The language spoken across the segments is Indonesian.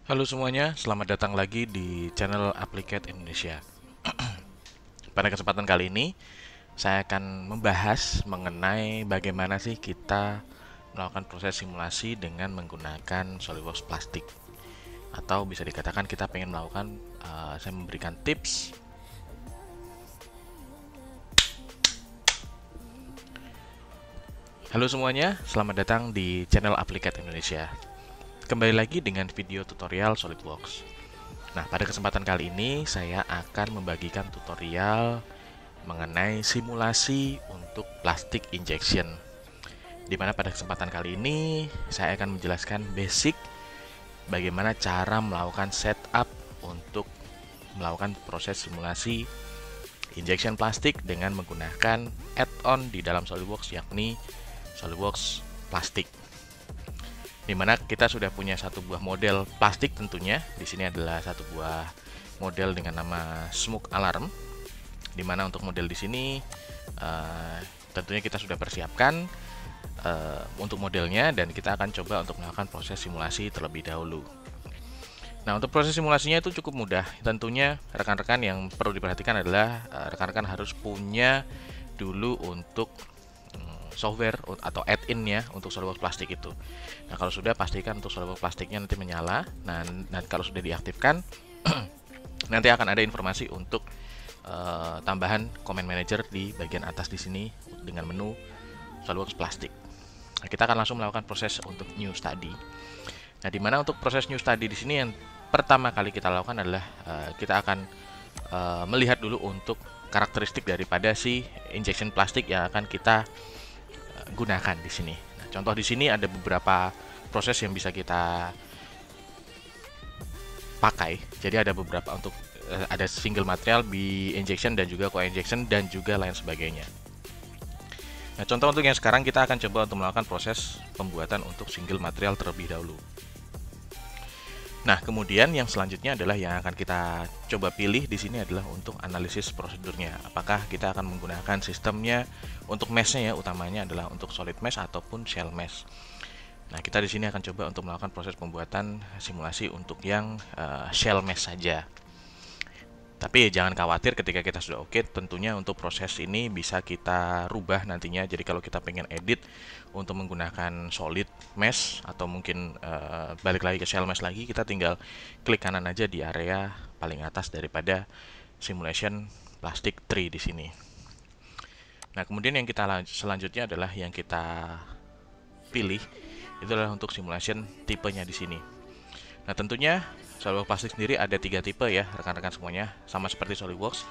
Halo semuanya, selamat datang lagi di channel Applicat Indonesia. Pada kesempatan kali ini, saya akan membahas mengenai bagaimana sih kita melakukan proses simulasi dengan menggunakan SolidWorks plastik. Atau bisa dikatakan kita pengen melakukan, saya memberikan tips. Halo semuanya, selamat datang di channel Applicat Indonesia. Kembali lagi dengan video tutorial SolidWorks. Nah, pada kesempatan kali ini saya akan membagikan tutorial mengenai simulasi untuk plastik injection. Di mana pada kesempatan kali ini saya akan menjelaskan basic bagaimana cara melakukan setup untuk melakukan proses simulasi injection plastik dengan menggunakan add-on di dalam SolidWorks, yakni SolidWorks plastik. Dimana kita sudah punya satu buah model plastik tentunya. Di sini adalah satu buah model dengan nama Smoke Alarm. Dimana untuk model di sini tentunya kita sudah persiapkan untuk modelnya, dan kita akan coba untuk melakukan proses simulasi terlebih dahulu. Nah, untuk proses simulasinya itu cukup mudah. Tentunya rekan-rekan yang perlu diperhatikan adalah rekan-rekan harus punya dulu untuk software atau add-in-nya untuk SolidWorks plastik itu. Nah, kalau sudah, pastikan untuk SolidWorks plastiknya nanti menyala. Nah, kalau sudah diaktifkan nanti akan ada informasi untuk tambahan Command Manager di bagian atas di sini dengan menu SolidWorks plastik. Nah, kita akan langsung melakukan proses untuk new study. Nah, dimana untuk proses new study di sini yang pertama kali kita lakukan adalah kita akan melihat dulu untuk karakteristik daripada si injection plastik yang akan kita gunakan di sini. Nah, contoh di sini ada beberapa proses yang bisa kita pakai. Jadi ada beberapa untuk ada single material, B injection, dan juga co-injection, dan juga lain sebagainya. Nah, contoh untuk yang sekarang kita akan coba untuk melakukan proses pembuatan untuk single material terlebih dahulu. Nah, kemudian yang selanjutnya adalah yang akan kita coba pilih di sini adalah untuk analisis prosedurnya. Apakah kita akan menggunakan sistemnya untuk mesh-nya, ya, utamanya adalah untuk solid mesh ataupun shell mesh. Nah, kita di sini akan coba untuk melakukan proses pembuatan simulasi untuk yang shell mesh saja. Tapi jangan khawatir, ketika kita sudah oke, tentunya untuk proses ini bisa kita rubah nantinya. Jadi kalau kita pengen edit untuk menggunakan solid mesh atau mungkin balik lagi ke shell mesh lagi, kita tinggal klik kanan aja di area paling atas daripada simulation plastic tree di sini. Nah, kemudian yang kita selanjutnya adalah yang kita pilih itu adalah untuk simulation tipenya di sini. Nah, tentunya SolidWorks plastik sendiri ada 3 tipe, ya rekan-rekan semuanya, sama seperti SolidWorks.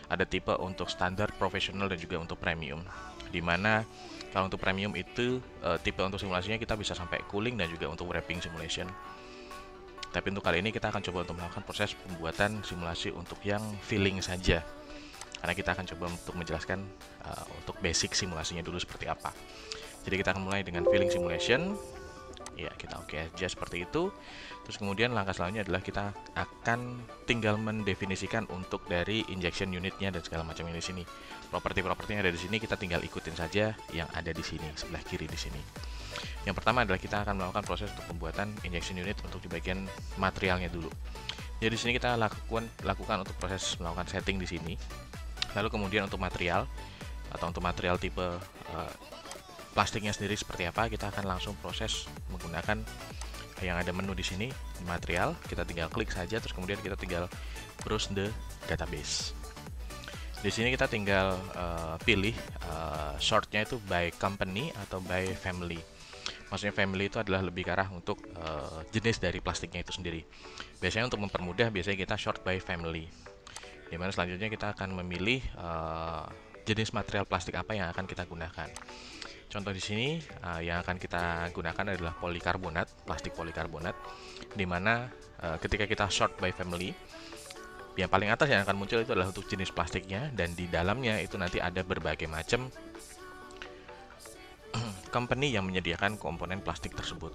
Ada tipe untuk standar, profesional, dan juga untuk premium. Dimana kalau untuk premium itu tipe untuk simulasinya kita bisa sampai cooling dan juga untuk wrapping simulation. Tapi untuk kali ini kita akan coba untuk melakukan proses pembuatan simulasi untuk yang filling saja, karena kita akan coba untuk menjelaskan untuk basic simulasinya dulu seperti apa. Jadi kita akan mulai dengan filling simulation. Ya, kita oke aja seperti itu. Terus kemudian langkah selanjutnya adalah kita akan tinggal mendefinisikan untuk dari injection unitnya dan segala macam ini di sini. Properti-propertinya ada di sini, kita tinggal ikutin saja yang ada di sini sebelah kiri di sini. Yang pertama adalah kita akan melakukan proses untuk pembuatan injection unit untuk di bagian materialnya dulu. Jadi di sini kita lakukan untuk proses melakukan setting di sini. Lalu kemudian untuk material atau untuk material tipe plastiknya sendiri seperti apa, kita akan langsung proses menggunakan yang ada menu di sini, material. Kita tinggal klik saja, terus kemudian kita tinggal browse the database. Di sini kita tinggal pilih shortnya itu by company atau by family. Maksudnya family itu adalah lebih ke arah untuk jenis dari plastiknya itu sendiri. Biasanya untuk mempermudah, biasanya kita short by family. Dimana selanjutnya kita akan memilih jenis material plastik apa yang akan kita gunakan. Contoh di sini yang akan kita gunakan adalah polikarbonat, plastik polikarbonat, dimana ketika kita short by family, yang paling atas yang akan muncul itu adalah untuk jenis plastiknya, dan di dalamnya itu nanti ada berbagai macam company yang menyediakan komponen plastik tersebut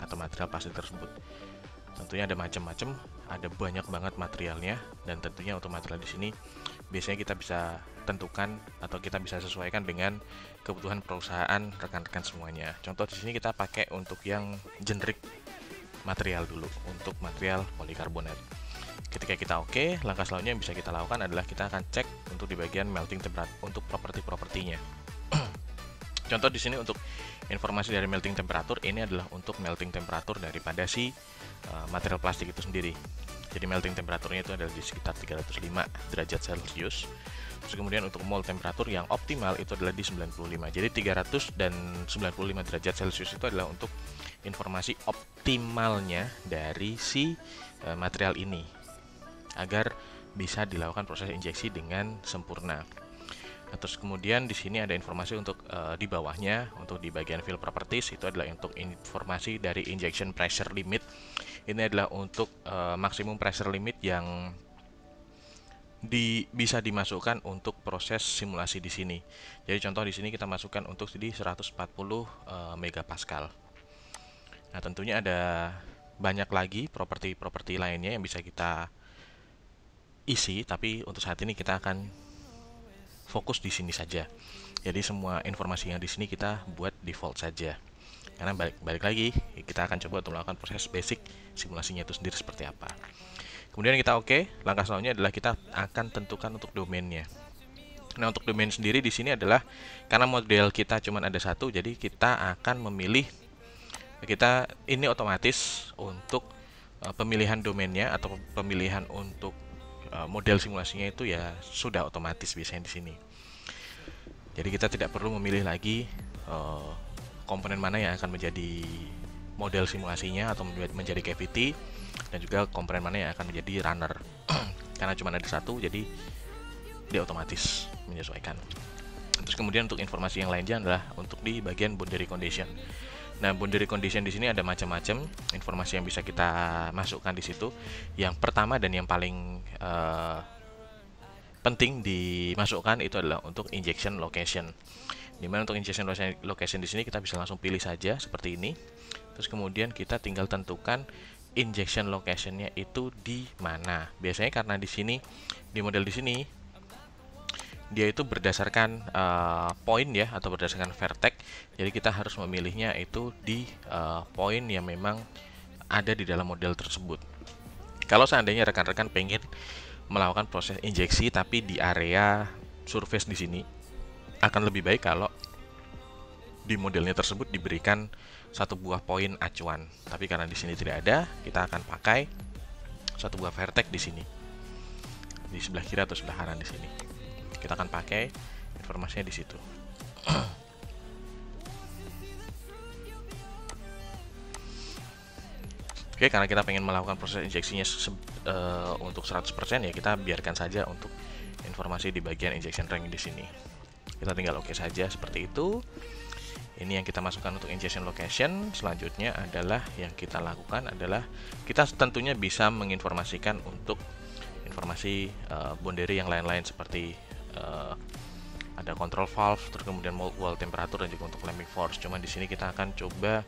atau material plastik tersebut. Tentunya ada macam-macam, ada banyak banget materialnya, dan tentunya untuk material di sini biasanya kita bisa tentukan atau kita bisa sesuaikan dengan kebutuhan perusahaan rekan-rekan semuanya. Contoh di sini kita pakai untuk yang generic material dulu, untuk material polikarbonat. Ketika kita oke, langkah selanjutnya yang bisa kita lakukan adalah kita akan cek untuk di bagian melting temperature untuk properti-propertinya. Contoh di sini untuk informasi dari melting temperature, ini adalah untuk melting temperature daripada si material plastik itu sendiri. Jadi melting temperaturnya itu adalah di sekitar 305 derajat Celcius. Terus kemudian untuk mole temperatur yang optimal itu adalah di 95. Jadi 300 dan 95 derajat Celcius itu adalah untuk informasi optimalnya dari si material ini agar bisa dilakukan proses injeksi dengan sempurna. Nah, terus kemudian di sini ada informasi untuk di bawahnya, untuk di bagian field properties itu adalah untuk informasi dari injection pressure limit. Ini adalah untuk maksimum pressure limit yang bisa dimasukkan untuk proses simulasi di sini. Jadi contoh di sini kita masukkan untuk di 140 megapascal. Nah, tentunya ada banyak lagi properti-properti lainnya yang bisa kita isi, tapi untuk saat ini kita akan fokus di sini saja. Jadi semua informasi yang di sini kita buat default saja. Karena balik lagi kita akan coba untuk melakukan proses basic simulasinya itu sendiri seperti apa. Kemudian kita oke, langkah selanjutnya adalah kita akan tentukan untuk domainnya. Nah, untuk domain sendiri di sini adalah karena model kita cuma ada satu, jadi kita akan memilih, kita ini otomatis untuk pemilihan domainnya atau pemilihan untuk model simulasinya itu ya sudah otomatis biasanya di sini. Jadi kita tidak perlu memilih lagi komponen mana yang akan menjadi model simulasinya atau menjadi cavity, dan juga komponen mana yang akan menjadi runner. Karena cuma ada satu, jadi dia otomatis menyesuaikan. Terus kemudian untuk informasi yang lainnya adalah untuk di bagian boundary condition. Nah, boundary condition di sini ada macam-macam informasi yang bisa kita masukkan di situ. Yang pertama dan yang paling penting dimasukkan itu adalah untuk injection location. Dimana untuk injection location di sini kita bisa langsung pilih saja seperti ini. Terus kemudian kita tinggal tentukan injection locationnya itu di mana. Biasanya karena di sini di model di sini dia itu berdasarkan poin ya, atau berdasarkan vertex. Jadi kita harus memilihnya itu di poin yang memang ada di dalam model tersebut. Kalau seandainya rekan-rekan pengen melakukan proses injeksi tapi di area surface di sini, akan lebih baik kalau di modelnya tersebut diberikan satu buah poin acuan. Tapi karena di sini tidak ada, kita akan pakai satu buah vertex di sini, di sebelah kiri atau sebelah kanan di sini. Kita akan pakai informasinya di situ. Oke, karena kita pengen melakukan proses injeksinya untuk 100% ya kita biarkan saja untuk informasi di bagian injection range di sini. Kita tinggal oke saja seperti itu. Ini yang kita masukkan untuk injection location. Selanjutnya adalah yang kita lakukan adalah kita tentunya bisa menginformasikan untuk informasi boundary yang lain-lain seperti ada control valve, terus kemudian mold wall temperature dan juga untuk clamping force. Cuman di sini kita akan coba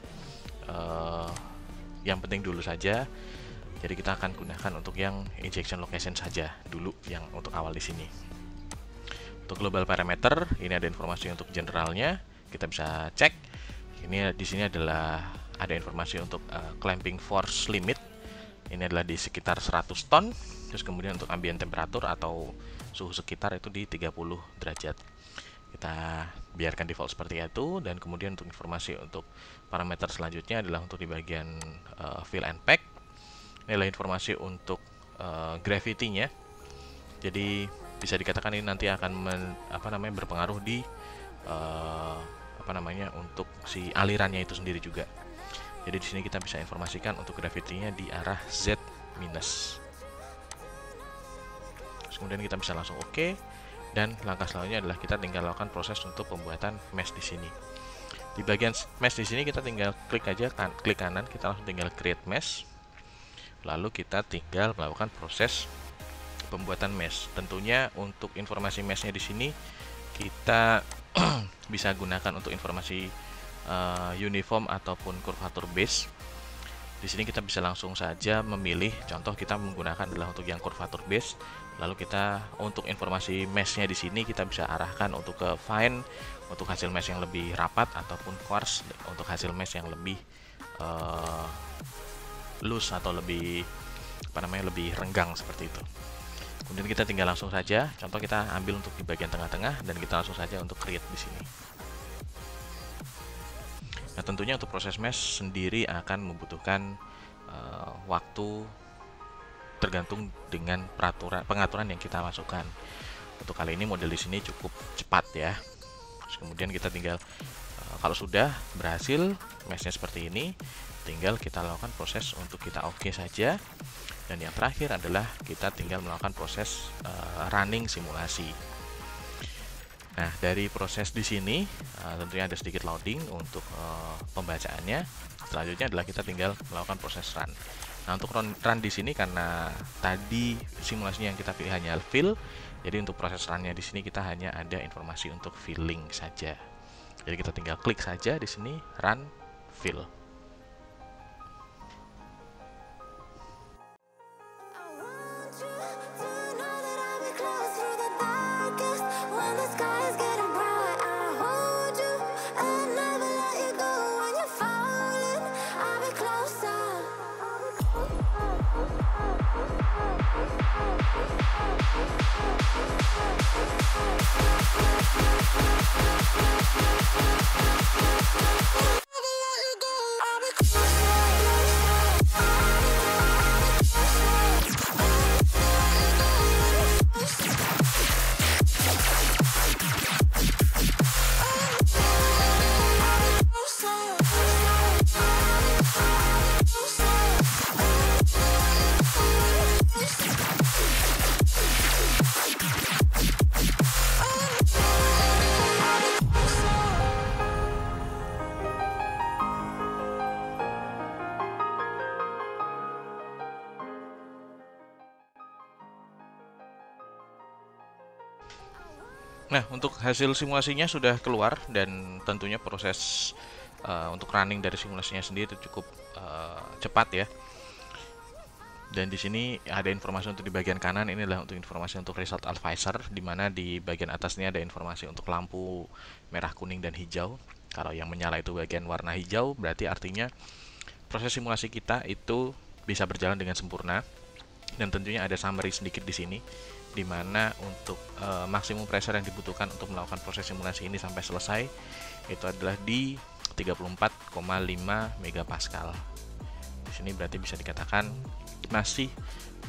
yang penting dulu saja. Jadi kita akan gunakan untuk yang injection location saja dulu yang untuk awal di sini. Untuk global parameter, ini ada informasi untuk generalnya. Kita bisa cek. Ini di sini adalah ada informasi untuk clamping force limit. Ini adalah di sekitar 100 ton. Terus kemudian untuk ambient temperature atau suhu sekitar itu di 30 derajat. Kita biarkan default seperti itu. Dan kemudian untuk informasi untuk parameter selanjutnya adalah untuk di bagian fill and pack. Ini adalah informasi untuk gravity-nya. Jadi bisa dikatakan ini nanti akan berpengaruh di untuk si alirannya itu sendiri juga. Jadi di sini kita bisa informasikan untuk gravity-nya di arah Z minus. Kemudian kita bisa langsung oke, dan langkah selanjutnya adalah kita tinggal lakukan proses untuk pembuatan mesh di sini. Di bagian mesh di sini kita tinggal klik aja klik kanan, kita langsung tinggal create mesh. Lalu kita tinggal melakukan proses pembuatan mesh. Tentunya untuk informasi meshnya di sini kita bisa gunakan untuk informasi uniform ataupun curvature base. Di sini kita bisa langsung saja memilih, contoh kita menggunakan adalah untuk yang curvature base. Lalu kita untuk informasi meshnya di sini kita bisa arahkan untuk ke fine untuk hasil mesh yang lebih rapat, ataupun coarse untuk hasil mesh yang lebih loose atau lebih lebih renggang seperti itu. Kemudian kita tinggal langsung saja, contoh kita ambil untuk di bagian tengah-tengah dan kita langsung saja untuk create di sini. Nah, tentunya untuk proses mesh sendiri akan membutuhkan waktu tergantung dengan pengaturan yang kita masukkan. Untuk kali ini model di sini cukup cepat ya. Terus kemudian kita tinggal kalau sudah berhasil meshnya seperti ini, tinggal kita lakukan proses untuk kita oke saja. Dan yang terakhir adalah kita tinggal melakukan proses running simulasi. Nah, dari proses di sini tentunya ada sedikit loading untuk pembacaannya. Selanjutnya adalah kita tinggal melakukan proses run. Nah, untuk run di sini karena tadi simulasinya yang kita pilih hanya fill, jadi untuk proses runnya di sini kita hanya ada informasi untuk filling saja. Jadi kita tinggal klik saja di sini run fill. Nah, untuk hasil simulasinya sudah keluar dan tentunya proses untuk running dari simulasinya sendiri itu cukup cepat ya. Dan di sini ada informasi untuk di bagian kanan, ini adalah untuk informasi untuk result advisor, di mana di bagian atasnya ada informasi untuk lampu merah, kuning, dan hijau. Kalau yang menyala itu bagian warna hijau, berarti artinya proses simulasi kita itu bisa berjalan dengan sempurna. Dan tentunya ada summary sedikit di sini, di mana untuk maksimum pressure yang dibutuhkan untuk melakukan proses simulasi ini sampai selesai itu adalah di 34,5 megapascal. Di sini berarti bisa dikatakan masih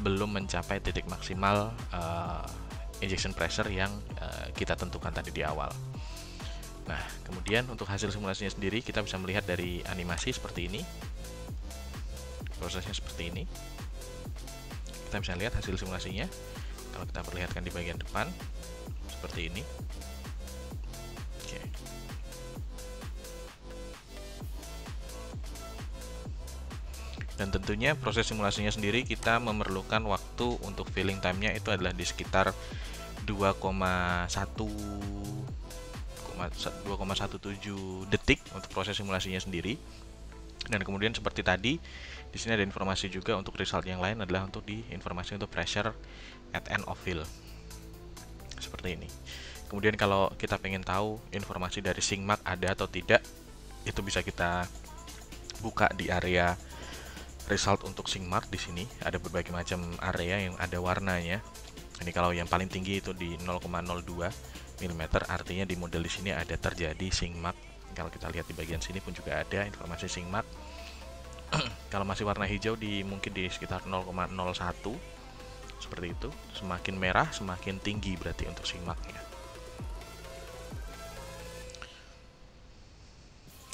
belum mencapai titik maksimal injection pressure yang kita tentukan tadi di awal. Nah, kemudian untuk hasil simulasinya sendiri kita bisa melihat dari animasi seperti ini. Prosesnya seperti ini. Kita bisa lihat hasil simulasinya. Kalau kita perlihatkan di bagian depan seperti ini. Oke. Dan tentunya proses simulasinya sendiri kita memerlukan waktu untuk filling time-nya itu adalah di sekitar 2,17 detik untuk proses simulasinya sendiri. Dan kemudian seperti tadi, di sini ada informasi juga untuk result yang lain adalah untuk di informasi untuk pressure at end of fill. Seperti ini. Kemudian kalau kita pengen tahu informasi dari SYNCMARK ada atau tidak, itu bisa kita buka di area result untuk SYNCMARK. Di sini ada berbagai macam area yang ada warnanya. Ini kalau yang paling tinggi itu di 0,02 mm, artinya di model di sini ada terjadi SYNCMARK. Kalau kita lihat di bagian sini pun juga ada informasi SYNCMARK. Kalau masih warna hijau mungkin di sekitar 0,01 seperti itu. Semakin merah semakin tinggi berarti untuk SYNCMARK-nya.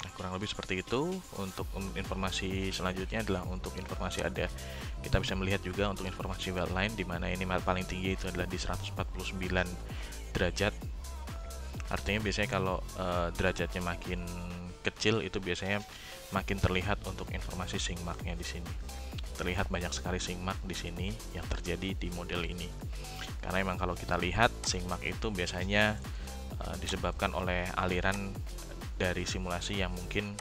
Nah, kurang lebih seperti itu. Untuk informasi selanjutnya adalah untuk informasi ada, kita bisa melihat juga untuk informasi well line, di mana ini paling tinggi itu adalah di 149 derajat. Artinya biasanya kalau derajatnya makin kecil itu biasanya makin terlihat untuk informasi SYNCMARK-nya di sini. Terlihat banyak sekali SYNCMARK di sini yang terjadi di model ini. Karena memang kalau kita lihat SYNCMARK itu biasanya disebabkan oleh aliran dari simulasi yang mungkin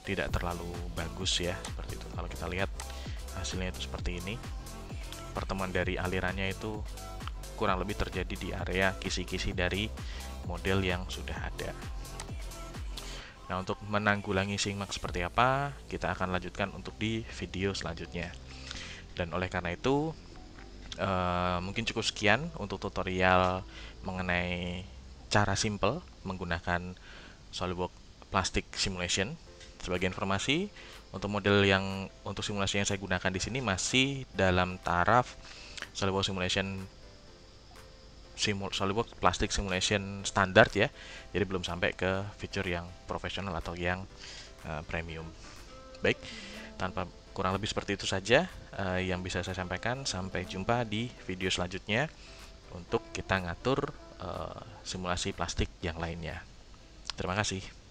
tidak terlalu bagus ya, seperti itu. Kalau kita lihat hasilnya itu seperti ini. Pertemuan dari alirannya itu kurang lebih terjadi di area kisi-kisi dari model yang sudah ada. Nah, untuk menanggulangi SIGMARK seperti apa, kita akan lanjutkan untuk di video selanjutnya. Dan oleh karena itu, mungkin cukup sekian untuk tutorial mengenai cara simple menggunakan SolidWorks Plastic Simulation. Sebagai informasi, untuk model yang untuk simulasi yang saya gunakan di sini masih dalam taraf SolidWorks SolidWorks Plastic Simulation standar ya. Jadi belum sampai ke fitur yang profesional atau yang premium. Baik, tanpa kurang lebih seperti itu saja yang bisa saya sampaikan. Sampai jumpa di video selanjutnya untuk kita ngatur simulasi plastik yang lainnya. Terima kasih.